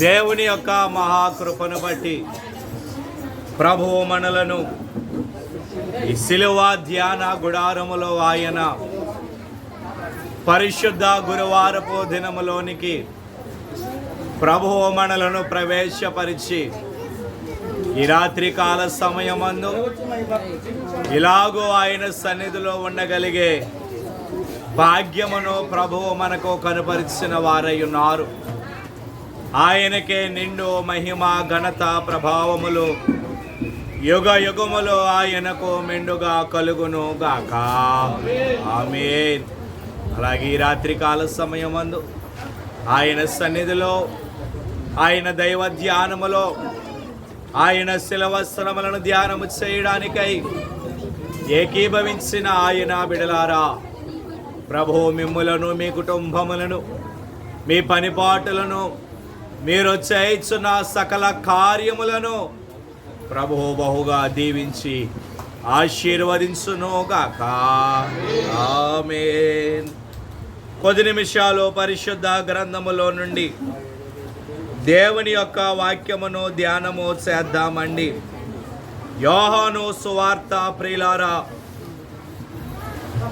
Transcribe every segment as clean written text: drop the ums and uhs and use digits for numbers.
దేవుని యొక్క మహాకృపను బట్టి ప్రభువు మనలను ఈ శిలువ ధ్యాన గుడారములో ఆయన పరిశుద్ధ గురువారపు దినములోనికి ప్రభువు మనలను ప్రవేశపరిచి ఈ రాత్రి కాల సమయమందు ఇలాగూ ఆయన సన్నిధిలో ఉండగలిగే భాగ్యమును ప్రభువు మనకు కనుపరిచిన వారై ఉన్నారు. ఆయనకే నిండు మహిమ ఘనత ప్రభావములు యుగ యుగములు ఆయనకు మెండుగా కలుగును గాక. ఆమేన్. అలాగే ఈ రాత్రి కాల సమయమందు ఆయన సన్నిధిలో ఆయన దైవ ధ్యానములో ఆయన శిలవస్త్రములను ధ్యానము చేయడానికై ఏకీభవించిన ఆయన బిడలారా, ప్రభువు మిమ్ములను, మీ కుటుంబములను, మీ పనిపాటులను, మీరు చేయుచున్న సకల కార్యములను ప్రభువు బహుగా దీవించి ఆశీర్వదించును గాక. ఆమేన్. కొద్ది నిమిషాలు పరిశుద్ధ గ్రంథములో నుండి దేవుని యొక్క వాక్యమును ధ్యానము చేద్దామండి. యోహాను సువార్త ప్రియులారా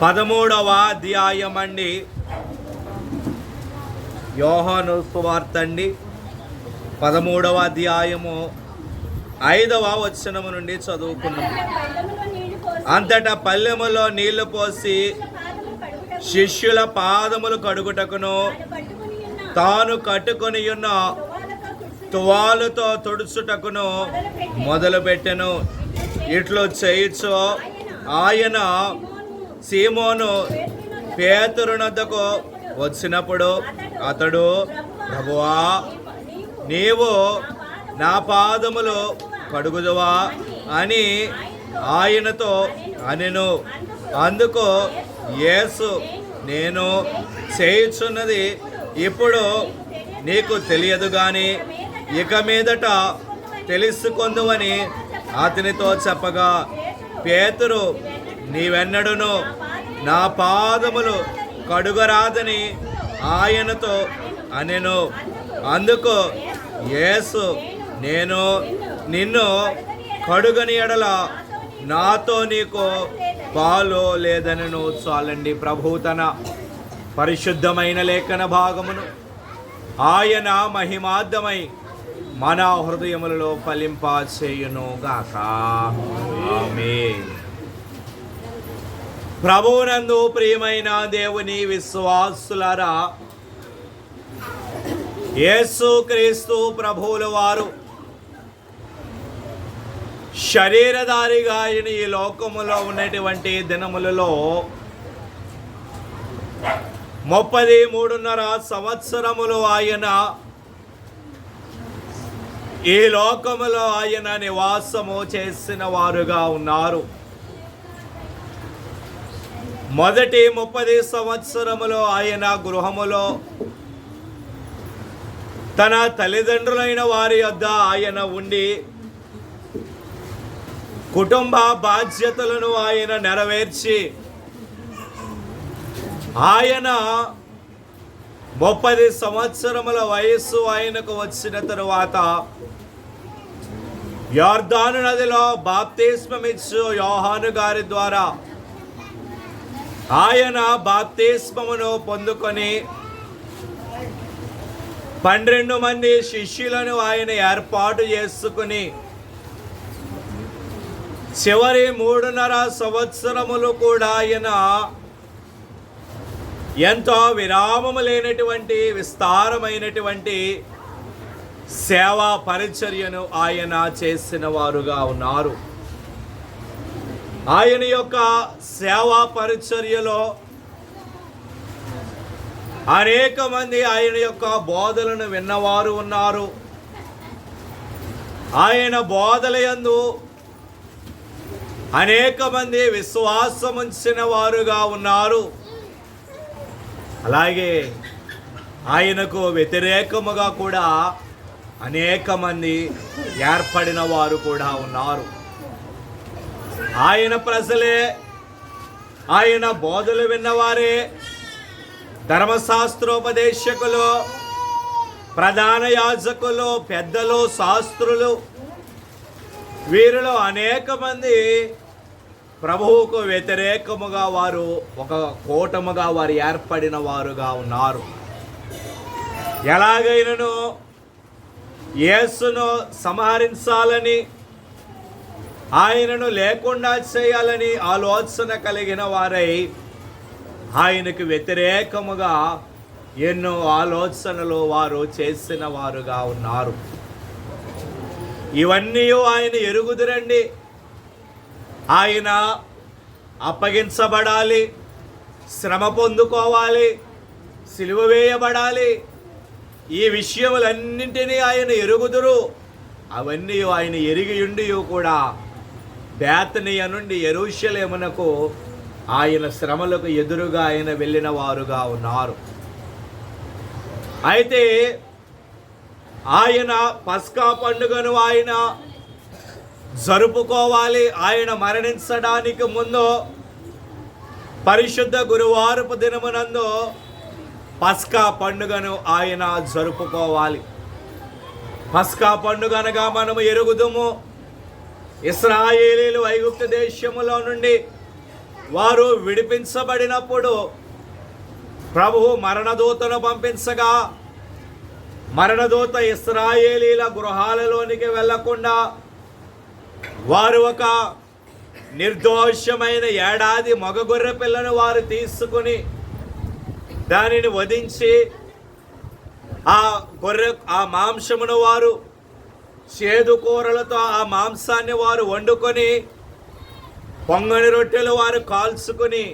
13వ అధ్యాయం అండి. యోహాను సువార్త అండి 13వ అధ్యాయము 5వ వచనము నుండి చదువుకున్నాం. అంతటా పల్లెములో నీళ్లు పోసి శిష్యుల పాదములు కడుగుటకును తాను కట్టుకొని ఉన్న తువాలుతో తుడుచుటకును మొదలుపెట్టెను. ఇట్లు చేయుచు ఆయన సీమోను పేతురునొద్దకు వచ్చినప్పుడు అతడు, ప్రభువా, నీవు నా పాదములు కడుగుదువా అని ఆయనతో అనెను. అందుకు యేసు, నేను చేయుచున్నది ఇప్పుడు నీకు తెలియదు గాని ఇక మీదట తెలుసుకొందువని అతనితో చెప్పగా, పేతురు, నీవెన్నడును నా పాదములు కడుగరాదని ఆయనతో అనెను. అందుకు యేసు, నేను నిన్ను కడుగని ఎడల నాతో నీకు పాలు లేదనను. చాలండి. ప్రభు తన పరిశుద్ధమైన లేఖన భాగమును ఆయన మహిమార్థమై మన హృదయములలో ఫలింప చేయును గాక. ఆమేన్. ప్రభువునందు ప్రియమైన దేవుని విశ్వాసులారా, యేసు క్రీస్తు ప్రభువుల వారు శరీరధారిగా ఆయన ఈ లోకములో ఉన్నటువంటి దినములలో 33.5 సంవత్సరములు ఆయన ఈ లోకములో ఆయన నివాసము చేసిన వారుగా ఉన్నారు. మొదటి 30 సంవత్సరములు ఆయన గృహములో తన తల్లిదండ్రులైన వారి వద్ద ఆయన ఉండి కుటుంబ బాధ్యతలను ఆయన నెరవేర్చి ఆయన 30 సంవత్సరముల వయస్సు ఆయనకు వచ్చిన తరువాత యొర్దాను నదిలో బాప్తిస్మమిచ్చు యోహాను గారి ద్వారా ఆయన బాప్తిస్మమును పొందుకొని 12 మంది శిష్యులను ఆయన ఏర్పాటు చేసుకుని చివరి 3.5 సంవత్సరములు కూడా ఆయన ఎంతో విరామము లేనటువంటి విస్తారమైనటువంటి సేవా పరిచర్యను ఆయన చేసిన వారుగా ఉన్నారు. ఆయన యొక్క సేవా పరిచర్యలో అనేక మంది ఆయన యొక్క బోధలను విన్నవారు ఉన్నారు. ఆయన బోధల యందు అనేక మంది విశ్వాసం ఉంచిన వారుగా ఉన్నారు. అలాగే ఆయనకు వ్యతిరేకముగా కూడా అనేక మంది ఏర్పడిన వారు కూడా ఉన్నారు. ఆయన ప్రజలే, ఆయన బోధలు విన్నవారే, ధర్మశాస్త్రోపదేశకులు, ప్రధాన యాజకులు, పెద్దలు, శాస్త్రులు, వీరిలో అనేక మంది ప్రభువుకు వ్యతిరేకముగా వారు ఒక కూటముగా వారు ఏర్పడిన వారుగా ఉన్నారు. ఎలాగైనను యేసును సంహరించాలని, ఆయనను లేకుండా చేయాలని ఆలోచన కలిగిన వారై ఆయనకు వ్యతిరేకముగా ఎన్నో ఆలోచనలు వారు చేసిన వారుగా ఉన్నారు. ఇవన్నీ ఆయన ఎరుగుదురండి. ఆయన అప్పగించబడాలి, శ్రమ పొందుకోవాలి, సిలువ వేయబడాలి. ఈ విషయములన్నింటినీ ఆయన ఎరుగుదురు. అవన్నీ ఆయన ఎరిగియుండి కూడా బేతనియ నుండి యెరూషలేమునకు ఆయన శ్రమలకు ఎదురుగా ఆయన వెళ్ళిన వారుగా ఉన్నారు. అయితే ఆయన పస్కా పండుగను ఆయన జరుపుకోవాలి. ఆయన మరణించడానికి ముందు పరిశుద్ధ గురువారపు దినమునందు పస్కా పండుగను ఆయన జరుపుకోవాలి. పస్కా పండుగ అనగా మనము ఎరుగుదుము, ఇశ్రాయేలీలు ఐగుప్తు దేశములో నుండి వారు విడిపించబడినప్పుడు ప్రభువు మరణదూతను పంపించగా, మరణదూత ఇశ్రాయేలీల గృహాలలోనికి వెళ్లకుండా వారు ఒక నిర్దోషమైన ఏడాది మగ గొర్రె పిల్లను వారు తీసుకుని దానిని వధించి ఆ మాంసమును వారు చేదు కూరలతో ఆ మాంసాన్ని వారు వండుకొని పొంగని రొట్టెలు వారు కాల్చుకుని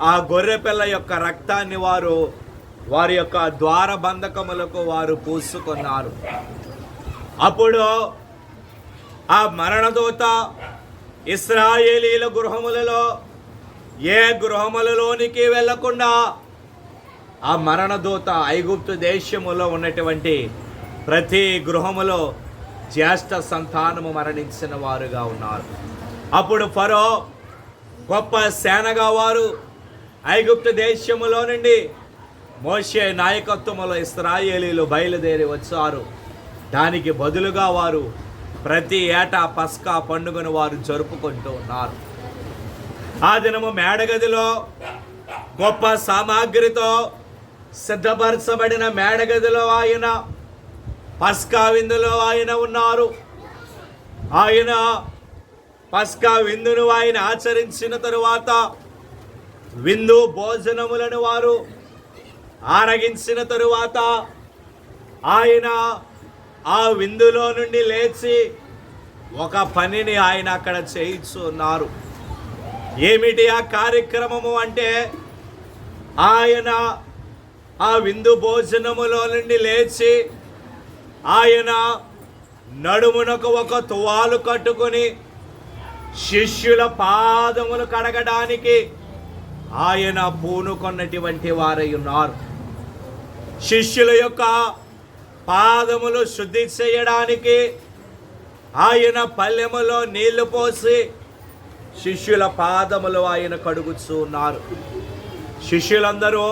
ఆ గొర్రె పిల్ల యొక్క రక్తాన్ని వారి యొక్క ద్వారబంధకములకు వారు పూసుకున్నారు. అప్పుడు ఆ మరణదూత ఇశ్రాయేలీల గృహములలో ఏ గృహములలోనికి వెళ్లకుండా ఆ మరణదూత ఐగుప్తు దేశములో ఉన్నటువంటి ప్రతి గృహములో జ్యేష్ఠ సంతానము మరణించిన వారుగా ఉన్నారు. అప్పుడు ఫరో గొప్ప సేనగా వారు ఐగుప్తు దేశములో నుండి మోషే నాయకత్వములో ఇశ్రాయేలీలు బయలుదేరి వచ్చారు. దానికి బదులుగా వారు ప్రతి ఏటా పస్కా పండుగను వారు జరుపుకుంటూ ఉన్నారు. ఆ దినము మేడగదిలో గొప్ప సామాగ్రితో సిద్ధపరచబడిన మేడగదిలో ఆయన పస్కా విందులో ఆయన ఉన్నారు. ఆయన పస్కా విందును ఆయన ఆచరించిన తరువాత విందు భోజనములను వారు ఆరగించిన తరువాత ఆయన ఆ విందులో నుండి లేచి ఒక పనిని ఆయన అక్కడ చేయిస్తున్నారు. ఏమిటి ఆ కార్యక్రమము అంటే, ఆయన ఆ విందు భోజనములో నుండి లేచి ఆయన నడుమునకు ఒక తువాలు కట్టుకొని శిష్యుల పాదములు కడగడానికి ఆయన పూనుకొన్నటువంటి వారై ఉన్నారు. శిష్యుల యొక్క పాదములు శుద్ధి చేయడానికి ఆయన పల్లెములో నీళ్లు పోసి శిష్యుల పాదములు ఆయన కడుగుతూ ఉన్నారు. శిష్యులందరూ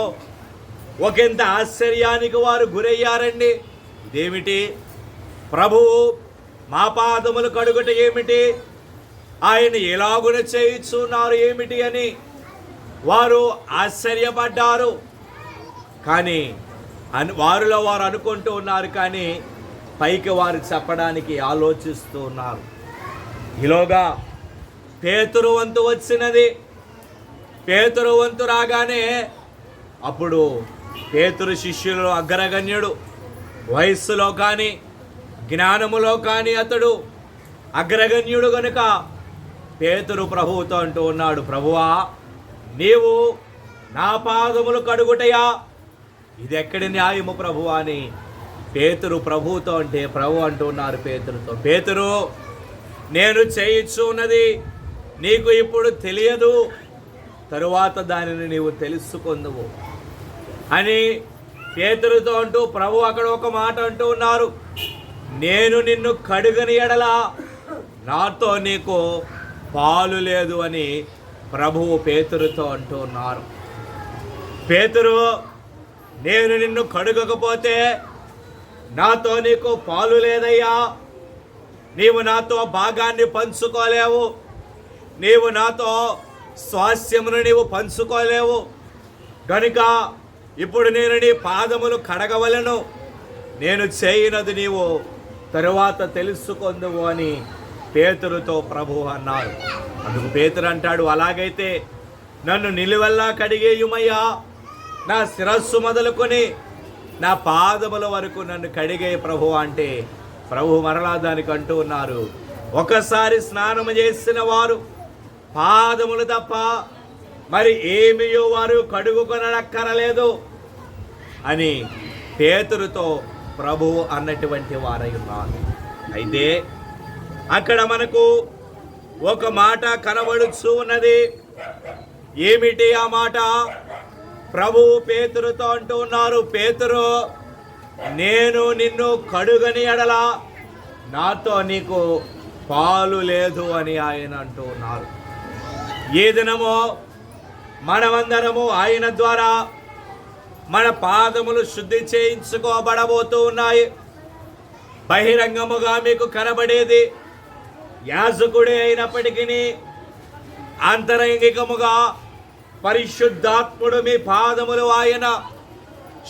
ఒకంత ఆశ్చర్యానికి వారు గురయ్యారండి. ఇదేమిటి, ప్రభువు మా పాదములు కడుగుట ఏమిటి, ఆయన ఎలాగున చేయిస్తున్నారు ఏమిటి అని వారు ఆశ్చర్యపడ్డారు. కానీ వారిలో వారు అనుకుంటూ ఉన్నారు, కానీ పైకి వారు చెప్పడానికి ఆలోచిస్తూ ఉన్నారు. ఈలోగా పేతురు వంతు వచ్చినది. పేతురు వంతు రాగానే అప్పుడు పేతురు శిష్యులు అగ్రగణ్యుడు, వయస్సులో కానీ జ్ఞానములో కానీ అతడు అగ్రగణ్యుడు గనుక పేతురు ప్రభువుతో అంటూ ఉన్నాడు, ప్రభువా నీవు నా పాదములు కడుగుటయా, ఇది ఎక్కడి న్యాయము ప్రభువా అని పేతురు ప్రభువుతో అంటే ప్రభు అంటున్నారు పేతురుతో, పేతురు నేను చేయిచున్నది నీకు ఇప్పుడు తెలియదు, తరువాత దానిని నీవు తెలుసుకొందువు అని పేతురుతో అంటూ ప్రభు అక్కడ ఒక మాట అంటూ ఉన్నారు, నేను నిన్ను కడుగని ఎడల నాతో నీకు పాలు లేదు అని ప్రభువు పేతురుతో అంటూ ఉన్నారు. పేతురు నేను నిన్ను కడుగకపోతే నాతో నీకు పాలు లేదయ్యా, నీవు నాతో భాగాన్ని పంచుకోలేవు, నీవు నాతో స్వాస్థ్యమును నీవు పంచుకోలేవు, కనుక ఇప్పుడు నేను నీ పాదములు కడగవలను, నేను చేయనది నీవు తరువాత తెలుసుకొందువు అని పేతురుతో ప్రభువు అన్నారు. అందుకు పేతురు అంటాడు, అలాగైతే నన్ను నిలువెల్లా కడిగేయుమయ్యా, నా శిరస్సు మొదలుకొని నా పాదముల వరకు నన్ను కడిగే ప్రభు అంటే ప్రభు మరలా దానికి అంటూ ఉన్నారు, ఒకసారి స్నానము చేసిన వారు పాదములు తప్ప మరి ఏమియో వారు కడుగుకొనక్కరలేదు అని పేతురుతో ప్రభువు అన్నటువంటి వారై ఉన్నారు. అయితే అక్కడ మనకు ఒక మాట కనబడుచు ఉన్నది. ఏమిటి ఆ మాట? ప్రభువు పేతురుతో అంటూ ఉన్నారు, పేతురు, నేను నిన్ను కడుగని ఎడల నాతో నీకు పాలు లేదు అని ఆయన అంటూ ఉన్నారు. ఏ దినమో మనమందరము ఆయన ద్వారా మన పాదములు శుద్ధి చేయించుకోబడబోతూ ఉన్నాయి. బహిరంగముగా మీకు కనబడేది యాజకుడే అయినప్పటికీ అంతరంగికముగా పరిశుద్ధాత్ముడు మీ పాదములు ఆయన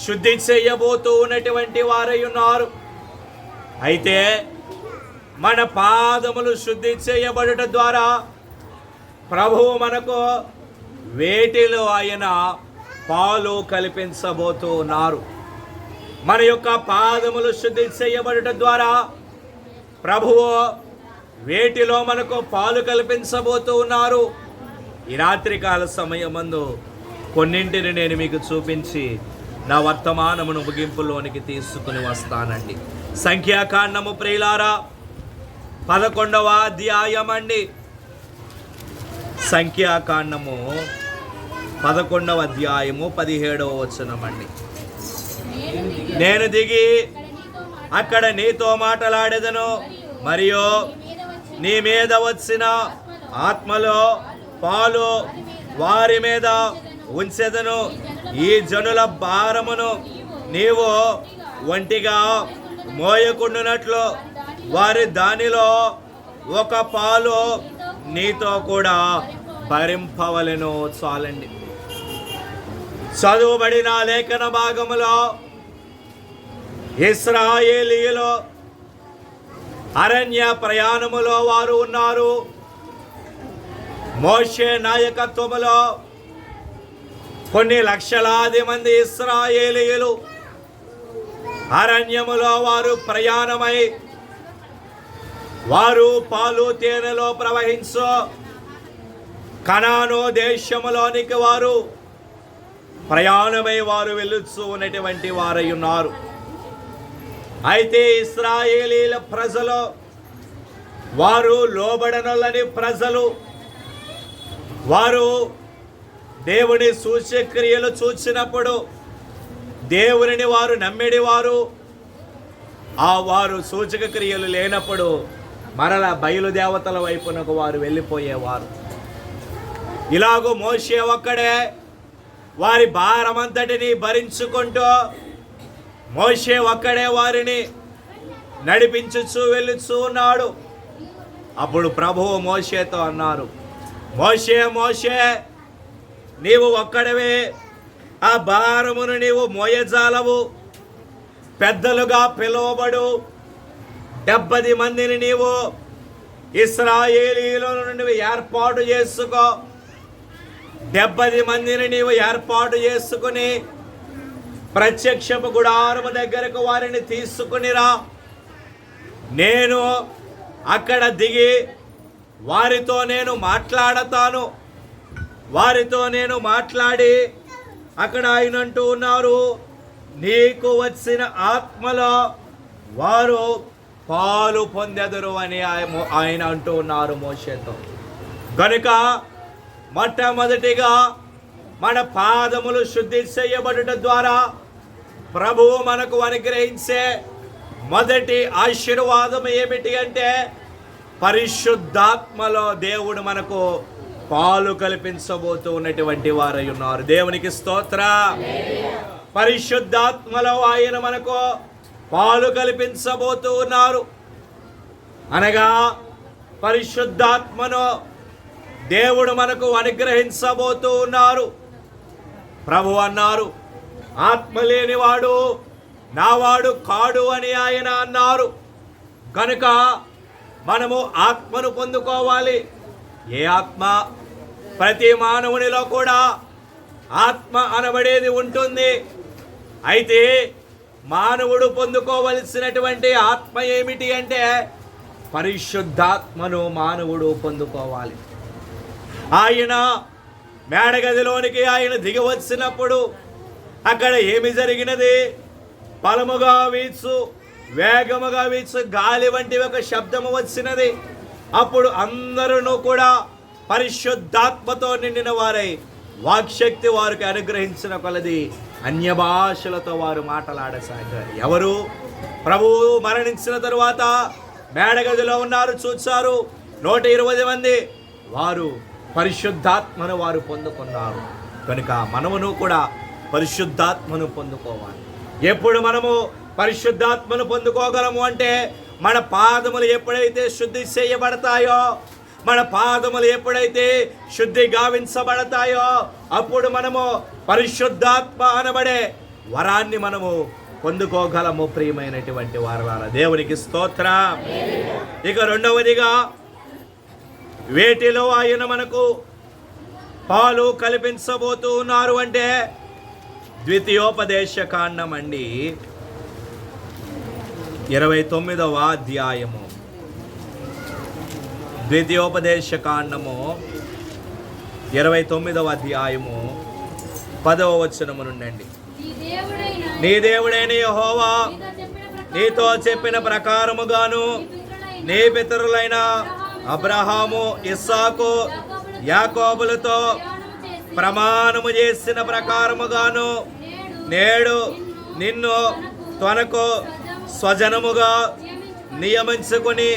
శుద్ధి చేయబోతూ ఉన్నటువంటి వారై ఉన్నారు. అయితే మన పాదములు శుద్ధి చేయబడుట ద్వారా ప్రభువు మనకు వేటిలో ఆయన పాలు కల్పించబోతూ ఉన్నారు. మన యొక్క పాదములు శుద్ధి చేయబడుట ద్వారా ప్రభువు వేటిలో మనకు పాలు కల్పించబోతూ ఉన్నారు. ఈ రాత్రికాల సమయమందు కొన్నింటిని నేను మీకు చూపించి నా వర్తమానమును ముగింపులోనికి తీసుకుని వస్తానండి. సంఖ్యాకాండము ప్రియులారా 11వ అధ్యాయం అండి. సంఖ్యాకాండము 11వ అధ్యాయము 17వ వచనం అండి. నేను దిగి అక్కడ నీతో మాట్లాడేదను, మరియు నీ మీద వచ్చిన ఆత్మలో పాలు వారి మీద ఉంచెదను. ఈ జనుల భారమును నీవు ఒంటిగా మోయకుండునట్లు వారి దానిలో ఒక పాలు నీతో కూడా భరింపవలెను. చాలండి. చదువుబడిన లేఖన భాగములో ఇశ్రాయేలీయులు అరణ్య ప్రయాణములో వారు ఉన్నారు. మోషే నాయకత్వములో కొన్ని లక్షలాది మంది ఇశ్రాయేలీయులు అరణ్యములో వారు ప్రయాణమై వారు పాలు తేనెలో ప్రవహించు కనాను దేశములోనికి వారు ప్రయాణమై వారు వెళ్ళుచూ ఉన్నటువంటి వారై ఉన్నారు. అయితే ఇశ్రాయేలీల ప్రజలు వారు లోబడనొల్లని ప్రజలు, వారు దేవుని సూచక్రియలు చూచినప్పుడు దేవునిని వారు నమ్మిడివారు, ఆ వారు సూచక క్రియలు లేనప్పుడు మరల బయలుదేవతల వైపునకు వారు వెళ్ళిపోయేవారు. ఇలాగూ మోషే ఒక్కడే వారి భారమంతటిని భరించుకుంటూ మోషే ఒక్కడే వారిని నడిపించుచూ వెళ్ళుచూ ఉన్నాడు. అప్పుడు ప్రభువు మోషేతో అన్నారు, మోషే మోషే, నీవు ఒక్కడవే ఆ భారమును నీవు మోయజాలవు. పెద్దలుగా పిలువబడు 70 మందిని నీవు ఇశ్రాయేలీయుల నుండి ఏర్పాటు చేసుకో. 70 మందిని నీవు ఏర్పాటు చేసుకుని ప్రత్యక్షపు గుడారము దగ్గరకు వారిని తీసుకునిరా. నేను అక్కడ దిగి వారితో నేను మాట్లాడతాను. వారితో నేను మాట్లాడి అక్కడ ఆయన అంటూ ఉన్నారు, నీకు వచ్చిన ఆత్మలో వారు పాలు పొందెదరు అని ఆయన అంటూ ఉన్నారు మోషేతో. కనుక మొట్టమొదటిగా మన పాదములు శుద్ధి చేయబడుట ద్వారా ప్రభువు మనకు అనుగ్రహించే మొదటి ఆశీర్వాదం ఏమిటి అంటే పరిశుద్ధాత్మలో దేవుడు మనకు పాలు కల్పించబోతూ ఉన్నటువంటి వారై ఉన్నారు. దేవునికి స్తోత్రం. పరిశుద్ధాత్మలో ఆయన మనకు పాలు కల్పించబోతూ ఉన్నారు. అనగా పరిశుద్ధాత్మను దేవుడు మనకు అనుగ్రహించబోతూ ఉన్నారు. ప్రభు అన్నారు, ఆత్మ లేనివాడు నావాడు కాడు అని ఆయన అన్నారు. కనుక మనము ఆత్మను పొందుకోవాలి. ఏ ఆత్మ? ప్రతి మానవునిలో కూడా ఆత్మ అనబడేది ఉంటుంది. అయితే మానవుడు పొందుకోవలసినటువంటి ఆత్మ ఏమిటి అంటే పరిశుద్ధాత్మను మానవుడు పొందుకోవాలి. ఆయన మేడగదిలోనికి ఆయన దిగి వచ్చినప్పుడు అక్కడ ఏమి జరిగినది? బలముగా వీచు, వేగముగా వీచు గాలి వంటి ఒక శబ్దము వచ్చినది. అప్పుడు అందరూ కూడా పరిశుద్ధాత్మతో నిండిన వారై వాక్శక్తి వారికి అనుగ్రహించిన కొలది అన్య భాషలతో వారు మాట్లాడసాగారు. ఎవరు? ప్రభువు మరణించిన తరువాత మేడగదిలో ఉన్నారు, చూచారు 120 మంది. వారు పరిశుద్ధాత్మను వారు పొందుకున్నారు. కనుక మనమును కూడా పరిశుద్ధాత్మను పొందుకోవాలి. ఎప్పుడు మనము పరిశుద్ధాత్మను పొందుకోగలము అంటే మన పాదములు ఎప్పుడైతే శుద్ధి చేయబడతాయో, మన పాదములు ఎప్పుడైతే శుద్ధి గావించబడతాయో అప్పుడు మనము పరిశుద్ధాత్మ అనబడే వరాన్ని మనము పొందుకోగలము. ప్రియమైనటువంటి వారలారా, దేవునికి స్తోత్రం. ఇక రెండవదిగా వేటిలో ఆయన మనకు పాలు కల్పించబోతూ ఉన్నారు అంటే ద్వితీయోపదేశ కాండం అండి, 29వ అధ్యాయము. ద్వితీయోపదేశ కాండము 29వ అధ్యాయము 10వ వచనము నుండి. నీ దేవుడైన యెహోవా నీతో చెప్పిన ప్రకారముగాను నీ పితరులైన అబ్రహాము, ఇస్సాకు, యాకోబులతో ప్రమాణము చేసిన ప్రకారముగాను నేడు నిన్ను తనకు స్వజనముగా నియమించుకొని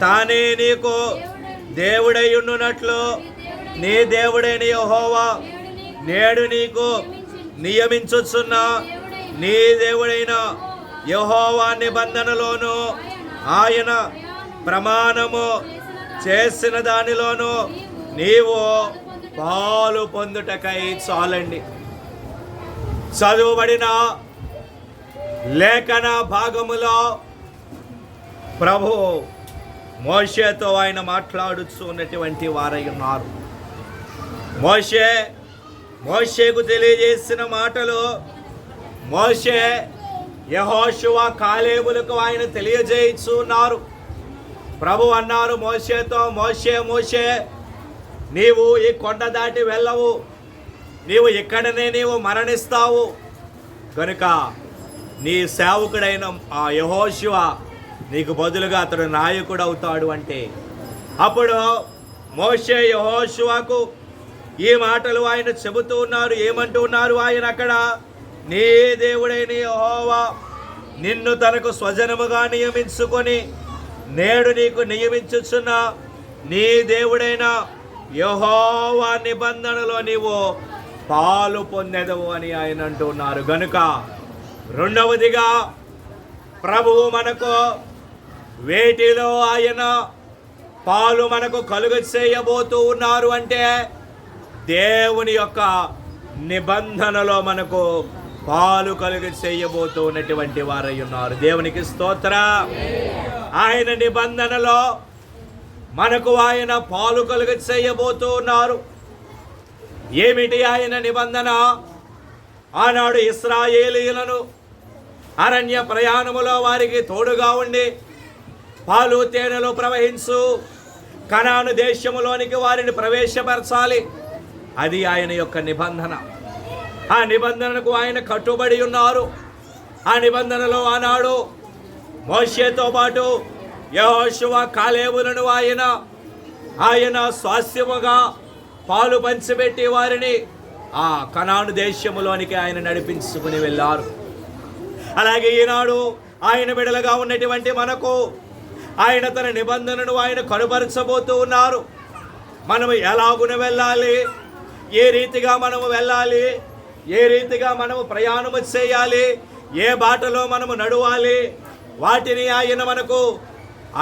తానే నీకు దేవుడై ఉండునట్లు నీ దేవుడైన యెహోవా నేడు నీకు నియమించుచున్న నీ దేవుడైన యెహోవా నిబంధనలోను ఆయన ప్రమాణము చేసిన దానిలోను నీవు పాలు పొందుటకై చాలండి. చదువుబడిన లేఖన భాగములో ప్రభు మోషేతో ఆయన మాట్లాడుతున్నటువంటి వారై ఉన్నారు. మోషేకు తెలియజేసిన మాటలు మోషే యెహోషువ, కాలేబులకు ఆయన తెలియజేయుచున్నారు. ప్రభు అన్నారు మోషేతో, మోషే నీవు ఈ కొండ దాటి వెళ్ళవు, నీవు ఇక్కడనే నీవు మరణిస్తావు. కనుక నీ సేవకుడైన ఆ యెహోషువ నీకు బదులుగా అతడు నాయకుడు అవుతాడు అంటే అప్పుడు మోషే యెహోషువకు ఈ మాటలు ఆయన చెబుతూ ఉన్నారు. ఏమంటూ ఉన్నారు ఆయన అక్కడ? నీ దేవుడైన యెహోవా నిన్ను తనకు స్వజనముగా నియమించుకొని నేడు నీకు నియమించుచున్న నీ దేవుడైన యెహోవా నిబంధనలో నీవు పాలు పొందెదవు అని ఆయన అంటున్నారు. గనుక రెండవదిగా ప్రభువు మనకు వేటిలో ఆయన పాలు మనకు కలుగ చేయబోతూ ఉన్నారు అంటే దేవుని యొక్క నిబంధనలో మనకు పాలు కలుగ చేయబోతూ ఉన్నటువంటి వారై ఉన్నారు. దేవునికి స్తోత్రం. ఆయన నిబంధనలో మనకు ఆయన పాలు కలుగ చేయబోతూ ఉన్నారు. ఏమిటి ఆయన నిబంధన? ఆనాడు ఇశ్రాయేలీయులను అరణ్య ప్రయాణములో వారికి తోడుగా ఉండి పాలు తేనెలు ప్రవహించు కనాను దేశములోనికి వారిని ప్రవేశపరచాలి. అది ఆయన యొక్క నిబంధన. ఆ నిబంధనకు ఆయన కట్టుబడి ఉన్నారు. ఆ నిబంధనలో ఆనాడు మోషేతో పాటు యెహోషువ, కాలేబులను ఆయన స్వాస్థ్యముగా పాలు పంచిపెట్టి వారిని ఆ కనాను దేశములోనికి ఆయన నడిపించుకుని వెళ్ళారు. అలాగే ఈనాడు ఆయన బిడలుగా ఉన్నటువంటి మనకు ఆయన తన నిబంధనను ఆయన కనుపరచబోతూ ఉన్నారు. మనము ఎలాగున వెళ్ళాలి, ఏ రీతిగా మనము వెళ్ళాలి, ఏ రీతిగా మనము ప్రయాణము చేయాలి, ఏ బాటలో మనము నడవాలి వాటిని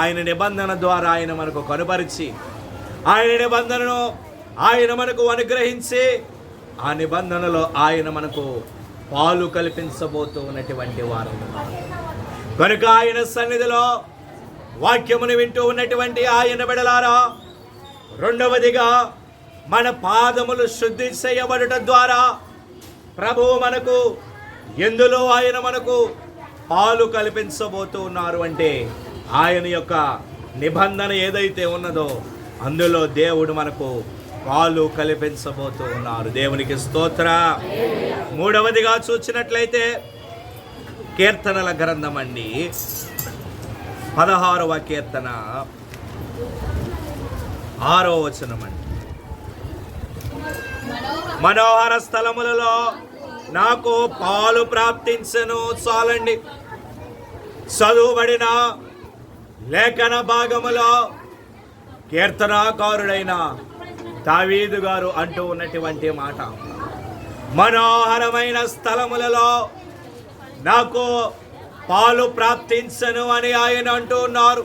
ఆయన నిబంధన ద్వారా ఆయన మనకు కనుపరిచి, ఆయన నిబంధనను ఆయన మనకు అనుగ్రహించి, ఆ నిబంధనలో ఆయన మనకు పాలు కల్పించబోతూ ఉన్నటువంటి వారు కనుక ఆయన సన్నిధిలో వాక్యమును వింటూ ఉన్నటువంటి ఆయన బిడ్డలారా, రెండవదిగా మన పాదములు శుద్ధి చేయబడుట ద్వారా ప్రభువు మనకు ఎందులో ఆయన మనకు పాలు కల్పించబోతూ ఉన్నారు అంటే, ఆయన యొక్క నిబంధన ఏదైతే ఉన్నదో అందులో దేవుడు మనకు పాలు కల్పించబోతూ ఉన్నారు. దేవునికి స్తోత్ర. మూడవదిగా చూసినట్లయితే కీర్తనల గ్రంథం అండి, 16వ కీర్తన 6వ వచనం అండి. మనోహర స్థలములలో నాకు పాలు ప్రాప్తించెను. చాలండి. చదువుబడిన లేఖన భాగములో కీర్తనాకారుడైన దావీదు గారు అంటూ ఉన్నటువంటి మాట, మనోహరమైన స్థలములలో నాకు పాలు ప్రాప్తించెను అని ఆయన అంటూ ఉన్నారు.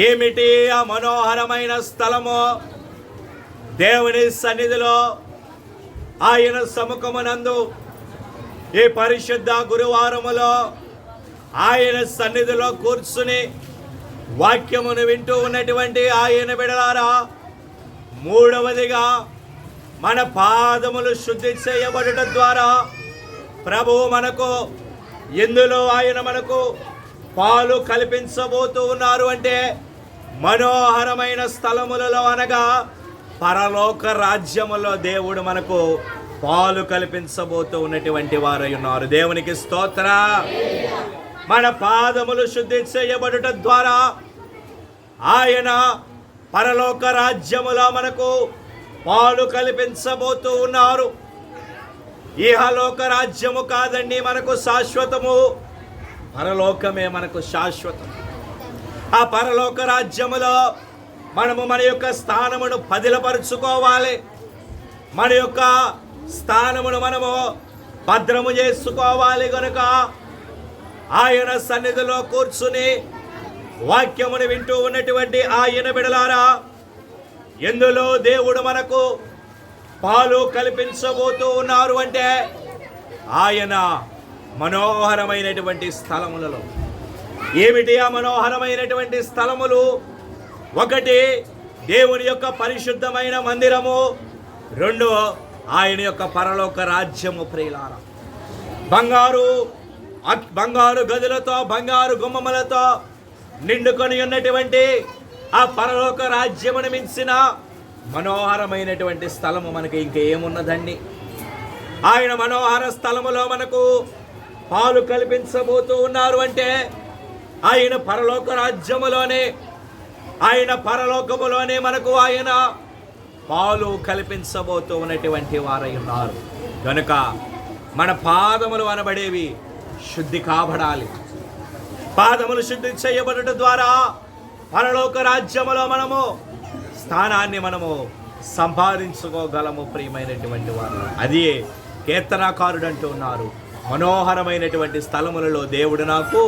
ఏమిటి ఆ మనోహరమైన స్థలము? దేవుని సన్నిధిలో ఆయన సముఖమునందు ఈ పరిశుద్ధ గురువారములో ఆయన సన్నిధిలో కూర్చుని వాక్యమును వింటూ ఉన్నటువంటి ఆయన బిడ్డలారా, మూడవదిగా మన పాదములు శుద్ధి చేయబడుట ద్వారా ప్రభువు మనకు ఎందులో ఆయన మనకు పాలు కల్పించబోతూ ఉన్నారు అంటే, మనోహరమైన స్థలములలో అనగా పరలోక రాజ్యములో దేవుడు మనకు పాలు కల్పించబోతూ ఉన్నటువంటి వారై ఉన్నారు. దేవునికి స్తోత్ర. మన పాదములు శుద్ధి చేయబడుట ద్వారా ఆయన పరలోక రాజ్యములో మనకు పాలు కల్పించబోతూ ఉన్నారు. ఇహలోక రాజ్యము కాదండి మనకు శాశ్వతము, పరలోకమే మనకు శాశ్వతం. ఆ పరలోక రాజ్యములో మనము మన యొక్క స్థానమును పదిలపరుచుకోవాలి. మన యొక్క స్థానమును మనము భద్రము చేసుకోవాలి. కనుక ఆయన సన్నిధిలో కూర్చుని వాక్యమును వింటూ ఉన్నటువంటి ఆయన బిడలారా, ఎందులో దేవుడు మనకు పాలు కల్పించబోతూ ఉన్నారు అంటే, ఆయన మనోహరమైనటువంటి స్థలములలో. ఏమిటి ఆ మనోహరమైనటువంటి స్థలములు? ఒకటి, దేవుని యొక్క పరిశుద్ధమైన మందిరము. రెండు, ఆయన యొక్క పరలోక రాజ్యము. ప్రియులారా, బంగారు గదులతో బంగారు గుమ్మములతో నిండుకొని ఉన్నటువంటి ఆ పరలోక రాజ్యమును మించిన మనోహరమైనటువంటి స్థలము మనకి ఇంకేమున్నదండి? ఆయన మనోహర స్థలములో మనకు పాలు కల్పించబోతూ ఉన్నారు అంటే, ఆయన పరలోక రాజ్యములోనే, ఆయన పరలోకములోనే మనకు ఆయన పాలు కల్పించబోతూ ఉన్నటువంటి వారై ఉన్నారు. కనుక మన పాదములు అనబడేవి శుద్ధి కాబడాలి. పాదములు శుద్ధి చేయబడుట ద్వారా పరలోక రాజ్యములో మనము స్థానాన్ని మనము సంపాదించుకోగలము. ప్రియమైనటువంటి వారు, అది కీర్తనాకారుడు అంటూ ఉన్నారు, మనోహరమైనటువంటి స్థలములలో దేవుడు నాకు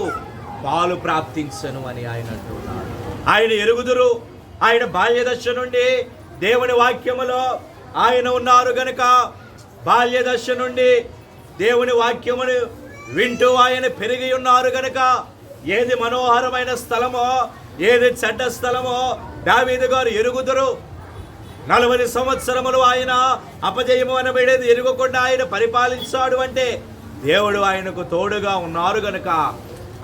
పాలు ప్రాప్తించను అని ఆయన అంటున్నారు. ఆయన ఎరుగుదురు. ఆయన బాల్యదశ నుండి దేవుని వాక్యములో ఆయన ఉన్నారు గనుక, బాల్యదశ నుండి దేవుని వాక్యమును వింటూ ఆయన పెరిగి ఉన్నారు గనుక, ఏది మనోహరమైన స్థలమో ఏది చెడ్డ స్థలమో దావీదు గారు ఎరుగుదురు. 40 సంవత్సరములు ఆయన అపజయము అనబడేది ఎరుగకుండా ఆయన పరిపాలించాడు అంటే, దేవుడు ఆయనకు తోడుగా ఉన్నారు గనుక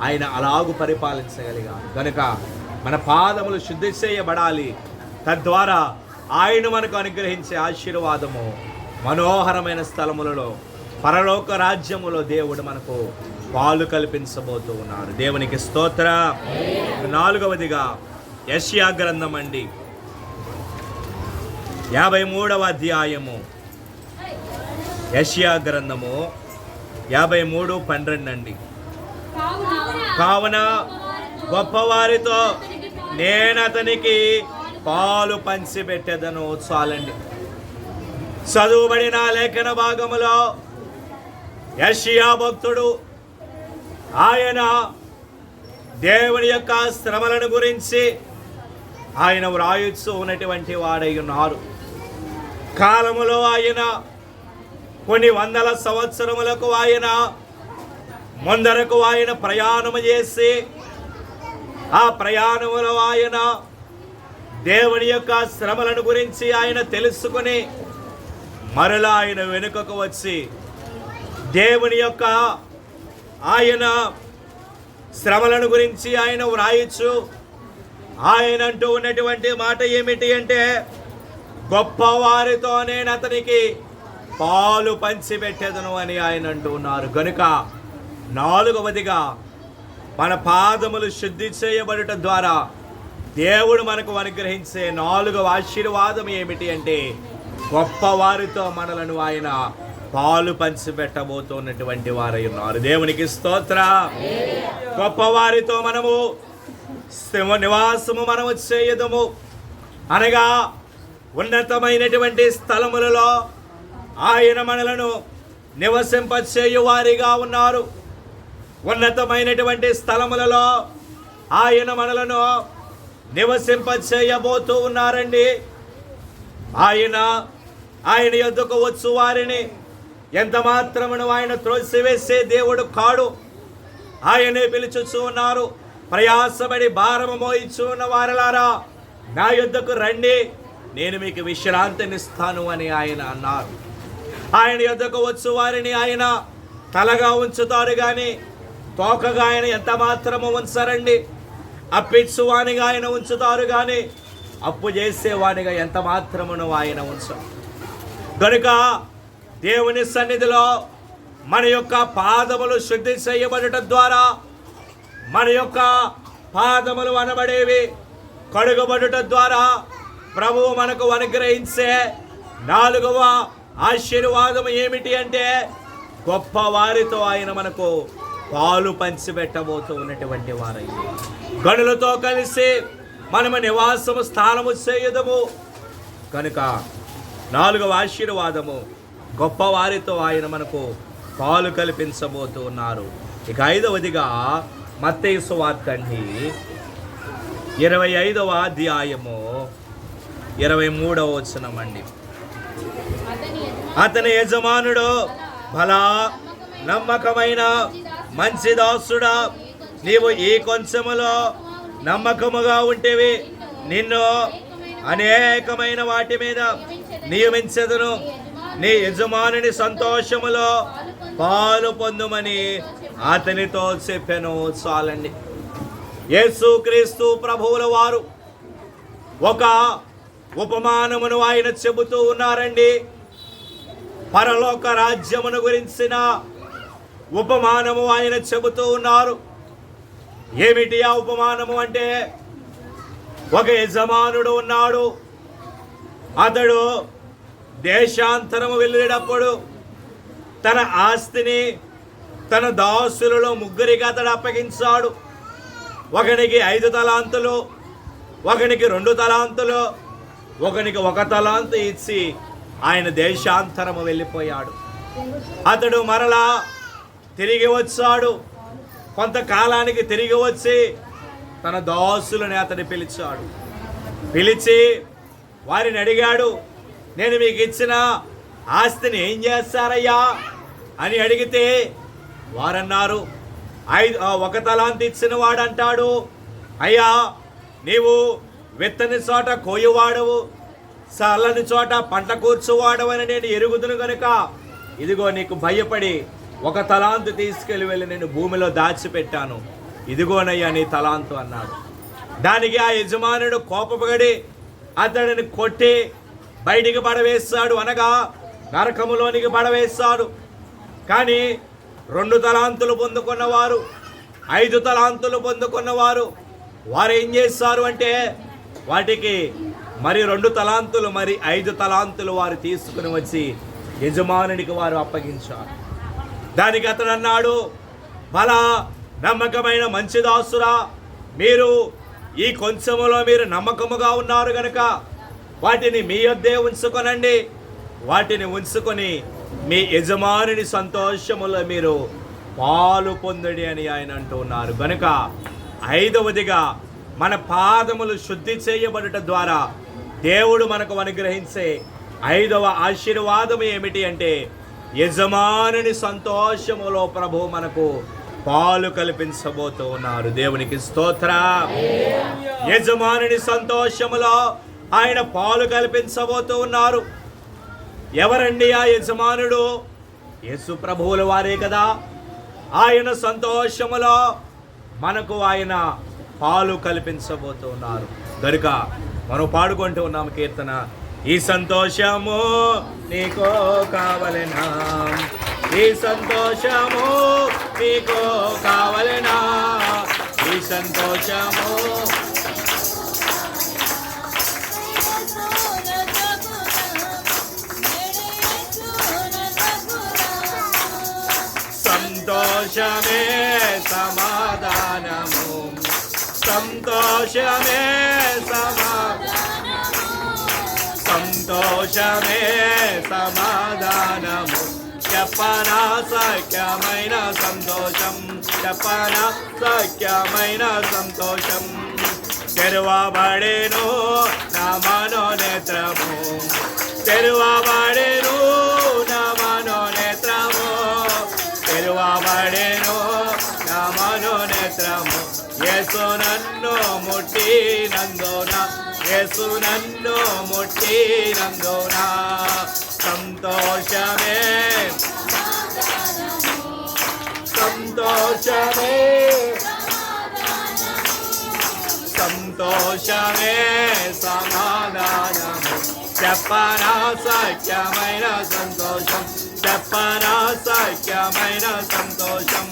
ఆయన అలాగూ పరిపాలించగలిగారు. కనుక మన పాదములు శుద్ధి చేయబడాలి. తద్వారా ఆయన మనకు అనుగ్రహించే ఆశీర్వాదము మనోహరమైన స్థలములలో పరలోక రాజ్యములో దేవుడు మనకు పాలు కల్పించబోతూ ఉన్నారు. దేవునికి స్తోత్ర. 4వదిగా యెషయా గ్రంథం అండి, 53వ అధ్యాయము. యెషయా గ్రంథము 53:12 అండి. కావున గొప్పవారితో నేనతనికి పాలు పంచిపెట్టెదను. చాలండి. చదువుబడిన లేఖన భాగములో యెషయా భక్తుడు ఆయన దేవుని యొక్క శ్రమలను గురించి ఆయన వ్రాయొచ్చు ఉన్నటువంటి వాడై ఉన్నారు. కాలములో ఆయన కొన్ని వందల సంవత్సరములకు ఆయన ముందరకు ఆయన ప్రయాణము చేసి ఆ ప్రయాణములో ఆయన దేవుని యొక్క శ్రమలను గురించి ఆయన తెలుసుకుని మరలా ఆయన వెనుకకు వచ్చి దేవుని యొక్క ఆయన శ్రమలను గురించి ఆయన వ్రాయచ్చు. ఆయన అంటూ ఉన్నటువంటి మాట ఏమిటి అంటే, గొప్పవారితో నేను అతనికి పాలు పంచిపెట్టేదను అని ఆయన అంటూ ఉన్నారు. కనుక నాలుగవదిగా మన పాదములు శుద్ధి చేయబడటం ద్వారా దేవుడు మనకు అనుగ్రహించే నాలుగవ ఆశీర్వాదం ఏమిటి అంటే, గొప్పవారితో మనలను ఆయన పాలు పంచిపెట్టబోతున్నటువంటి వారై ఉన్నారు. దేవునికి స్తోత్ర. గొప్పవారితో మనము నివాసము మనము చేయదము అనగా ఉన్నతమైనటువంటి స్థలములలో ఆయన మనలను నివసింపచేయు వారిగా ఉన్నారు. ఉన్నతమైనటువంటి స్థలములలో ఆయన మనలను నివసింపచేయబోతూ ఉన్నారండి. ఆయన యొద్దకు వచ్చు వారిని ఎంత మాత్రమును ఆయన త్రోసివేసే దేవుడు కాడు. ఆయనే పిలుచుచూ ఉన్నారు. ప్రయాసపడి భారము మోయిచూ ఉన్న వారలారా, నా యొద్దకు రండి, నేను మీకు విశ్రాంతినిస్తాను అని ఆయన అన్నారు. ఆయన యొద్దకు వచ్చు వారిని ఆయన తలగా ఉంచుతారు కానీ తోకగా ఆయన ఎంత మాత్రము ఉంచరండి. అప్పిచ్చువానిగా ఆయన ఉంచుతారు కానీ అప్పు చేసేవానిగా ఎంత మాత్రమును ఆయన ఉంచరు. కనుక దేవుని సన్నిధిలో మన యొక్క పాదములు శుద్ధి చేయబడటం ద్వారా మన యొక్క పాదములు అనబడేవి కడుగబడటం ద్వారా ప్రభువు మనకు అనుగ్రహించే నాలుగవ ఆశీర్వాదం ఏమిటి అంటే, గొప్ప వారితో ఆయన మనకు పాలు పంచిపెట్టబోతూ ఉన్నటువంటి వారై గనులతో కలిసి మనము నివాసము స్థానము చేయదము. కనుక నాలుగవ ఆశీర్వాదము, గొప్ప వారితో ఆయన మనకు పాలు కల్పించబోతూ ఉన్నారు. ఇక ఐదవదిగా మత్తయి సువార్త 25వ అధ్యాయము 23వ వచనం అండి. అతని యజమానుడు భలా నమ్మకమైన మంచి దాసుడా, నీవు ఈ కొంచెములో నమ్మకముగా ఉంటేవి, నిన్ను అనేకమైన వాటి మీద నియమించదును, నీ యజమానుని సంతోషములో పాలు పొందుమని అతనితో చెప్పాను. చాలండి. యేసుక్రీస్తు ప్రభువుల వారు ఒక ఉపమానమును ఆయన చెబుతూ ఉన్నారండి. పరలోక రాజ్యమును గురించిన ఉపమానము ఆయన చెబుతూ ఉన్నారు. ఏమిటి ఆ ఉపమానము అంటే, ఒక యజమానుడు ఉన్నాడు. అతడు దేశాంతరము వెళ్ళేటప్పుడు తన ఆస్తిని తన దాసులలో ముగ్గురికి అతడు అప్పగించాడు. ఒకనికి 5 తలాంతులు, ఒకనికి 2 తలాంతులు, ఒకనికి 1 తలాంతు ఇచ్చి ఆయన దేశాంతరము వెళ్ళిపోయాడు. అతడు మరలా తిరిగి వచ్చాడు. కొంతకాలానికి తిరిగి వచ్చి తన దాసులని అతడు పిలిచాడు. పిలిచి వారిని అడిగాడు, నేను మీకు ఇచ్చిన ఆస్తిని ఏం చేస్తారయ్యా అని అడిగితే వారన్నారు, 1 తలాంతు ఇచ్చిన వాడు అంటాడు, అయ్యా నీవు విత్తని చోట కోయువాడవు, చల్లని చోట పంట కూర్చువాడవని నేను ఎరుగుదును కనుక ఇదిగో నీకు భయపడి 1 తలాంతు తీసుకెళ్ళి వెళ్ళి నేను భూమిలో దాచిపెట్టాను, ఇదిగోనయ్యా నీ తలాంతు అన్నాడు. దానికి ఆ యజమానుడు కోపపడి అతడిని కొట్టి బయటికి పడవేస్తాడు, అనగా నరకములోనికి పడవేస్తాడు. కానీ 2 తలాంతులు పొందుకున్నవారు, 5 తలాంతులు పొందుకున్నవారు వారు ఏం చేస్తారు అంటే, వాటికి మరి 2 తలాంతులు మరి 5 తలాంతులు వారు తీసుకుని వచ్చి యజమానునికి వారు అప్పగించారు. దానికి అతడు అన్నాడు, బలా నమ్మకమైన మంచి దాసురా, మీరు ఈ కొంచెములో మీరు నమ్మకముగా ఉన్నారు గనక వాటిని మీ యొద్దే ఉంచుకొనండి. వాటిని ఉంచుకొని మీ యజమానుని సంతోషములో మీరు పాలు పొందుడి అని ఆయన అంటున్నారు. గనుక 5వదిగా మన పాదములు శుద్ధి చేయబడుట ద్వారా దేవుడు మనకు అనుగ్రహించే 5వ ఆశీర్వాదం ఏమిటి అంటే, యజమానుని సంతోషములో ప్రభు మనకు పాలు కల్పించబోతూ ఉన్నారు. దేవునికి స్తోత్రం. యజమానుని సంతోషములో ఆయన పాలు కల్పించబోతూ ఉన్నారు. ఎవరండి ఆ యజమానుడు? యేసు ప్రభువుల వారే కదా. ఆయన సంతోషములో మనకు ఆయన పాలు కల్పించబోతూ ఉన్నారు. కనుక మనం పాడుకుంటూ ఉన్నాం కీర్తన, ఈ సంతోషము నీకో కావలెనా, ఈ సంతోషము నీకో కావలెనా, ఈ సంతోషము సంతోషమే సమాధానము, సంతోషమే సంతోషమే సమాధానము, చెప్పనా సఖ్యమైన సంతోషం, చెప్పనా సఖ్యమైన సంతోషం. తెరువబడెను నా మనోనేత్రము, తెరువబడెను నా మనోనేత్రము, తెరువబడెను నా మనోనేత్రము. యేసు నన్ను ముట్టినందున, యేసు నన్ను ముట్టినందున, సంతోషమే సంతోషమే సంతోషమే సమాధానము, చెప్పనా సఖ్యమైన సంతోషం, చెప్పనా సఖ్యమైన సంతోషం.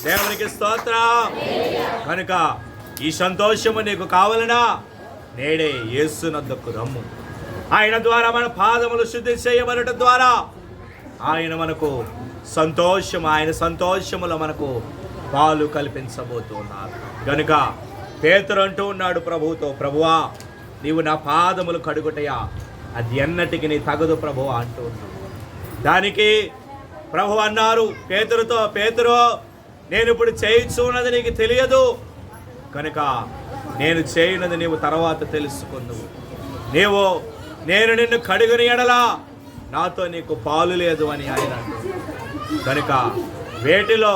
దేవునికి స్తోత్రం. కనుక ఈ సంతోషము నీకు కావాలనా, నేడే యేసునద్దకు రమ్ము. ఆయన ద్వారా మన పాదములు శుద్ధి చేయబడటం ద్వారా ఆయన మనకు సంతోషం, ఆయన సంతోషములో మనకు పాలు కల్పించబోతున్నారు. కనుక పేతురు అంటూ ఉన్నాడు ప్రభువుతో, ప్రభువా నీవు నా పాదములు కడుగుటయా, అది ఎన్నటికి నీ తగదు ప్రభువా అంటూ ఉన్నాడు. దానికి ప్రభు అన్నారు పేతురుతో, పేతురు నేను ఇప్పుడు చేయుచున్నది నీకు తెలియదు, కనుక నేను చేయనది నీవు తర్వాత తెలుసుకుందువు. నేను నిన్ను కడుగుని ఎడలా నాతో నీకు పాలు లేదు అని ఆయన అంటాడు. కనుక వేటిలో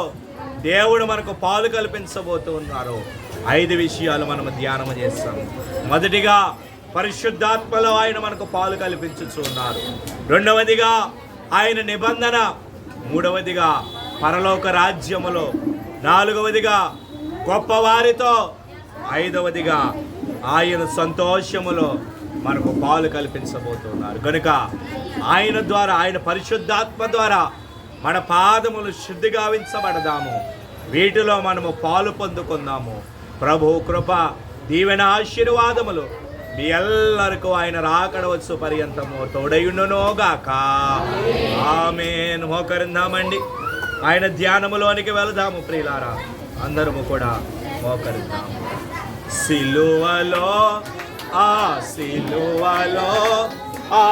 దేవుడు మనకు పాలు కల్పించబోతూ ఉన్నారు 5 విషయాలు మనం ధ్యానం చేస్తాం. మొదటిగా పరిశుద్ధాత్మలో ఆయన మనకు పాలు కల్పించుచు ఉన్నారు. 2వదిగా ఆయన నిబంధన. 3వదిగా పరలోక రాజ్యములో. 4వదిగా గొప్పవారితో. 5వదిగా ఆయన సంతోషములో మనకు పాలు కల్పించబోతున్నారు. కనుక ఆయన ద్వారా, ఆయన పరిశుద్ధాత్మ ద్వారా మన పాదములు శుద్ధిగా వించబడదాము. వీటిలో మనము పాలు పొందుకుందాము. ప్రభు కృప, దీవెన, ఆశీర్వాదములు మీ ఎల్లరికూ ఆయన రాకడవచ్చు పర్యంతము తోడయుండునుగాక. ఆమేన్. మోకరిందామండి, ఆయన ధ్యానములోనికి వెళదాము. ప్రియులారా, అందరము కూడా మోకరిందాము. సిలువలో, ఆ సిలువలో, ఆ